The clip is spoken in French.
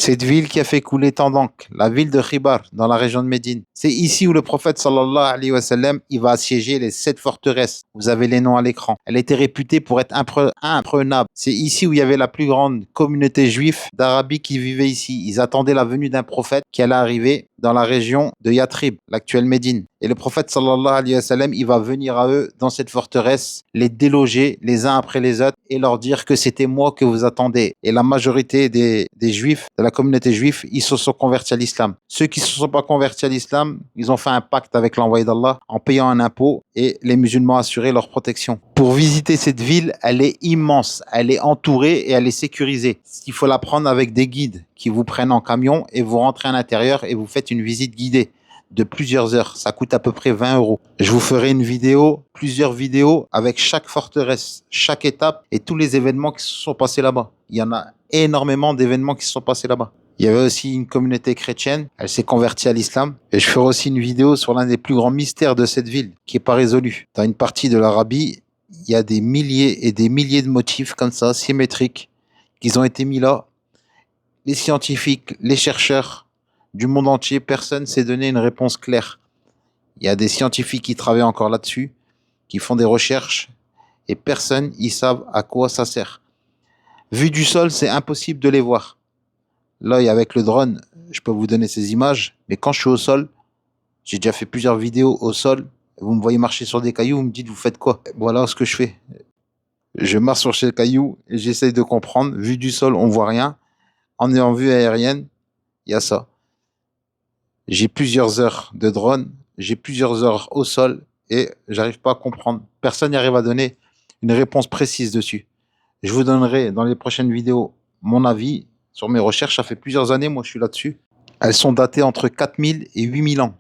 Cette ville qui a fait couler tant d'encre, la ville de Khibar, dans la région de Médine. C'est ici où le prophète sallallahu alayhi wa sallam, il va assiéger les 7 forteresses. Vous avez les noms à l'écran. Elle était réputée pour être imprenable. C'est ici où il y avait la plus grande communauté juive d'Arabie qui vivait ici. Ils attendaient la venue d'un prophète qui allait arriver dans la région de Yatrib, l'actuelle Médine. Et le prophète sallallahu alayhi wa sallam, il va venir à eux dans cette forteresse, les déloger les uns après les autres et leur dire que c'était moi que vous attendez. Et la majorité des juifs, de la communauté juive, ils se sont convertis à l'islam. Ceux qui ne se sont pas convertis à l'islam, ils ont fait un pacte avec l'envoyé d'Allah en payant un impôt et les musulmans assuraient leur protection. Pour visiter cette ville, elle est immense, elle est entourée et elle est sécurisée. Il faut la prendre avec des guides qui vous prennent en camion et vous rentrez à l'intérieur et vous faites une visite guidée de plusieurs heures. Ça coûte à peu près 20 €. Je vous ferai une vidéo, plusieurs vidéos avec chaque forteresse, chaque étape et tous les événements qui se sont passés là-bas. Il y en a énormément d'événements qui se sont passés là-bas. Il y avait aussi une communauté chrétienne, elle s'est convertie à l'islam. Et je ferai aussi une vidéo sur l'un des plus grands mystères de cette ville, qui n'est pas résolu. Dans une partie de l'Arabie, il y a des milliers et des milliers de motifs comme ça, symétriques, qui ont été mis là. Les scientifiques, les chercheurs du monde entier, personne ne s'est donné une réponse claire. Il y a des scientifiques qui travaillent encore là-dessus, qui font des recherches, et personne, ils savent à quoi ça sert. Vu du sol, c'est impossible de les voir. Là, avec le drone, je peux vous donner ces images, mais quand je suis au sol, j'ai déjà fait plusieurs vidéos au sol, vous me voyez marcher sur des cailloux, vous me dites, vous faites quoi? Voilà ce que je fais. Je marche sur ces cailloux et j'essaye de comprendre. Vu du sol, on voit rien. En vue aérienne, il y a ça. J'ai plusieurs heures de drone, j'ai plusieurs heures au sol et j'arrive pas à comprendre. Personne n'arrive à donner une réponse précise dessus. Je vous donnerai dans les prochaines vidéos mon avis sur mes recherches. Ça fait plusieurs années, moi, je suis là-dessus. Elles sont datées entre 4000 et 8000 ans.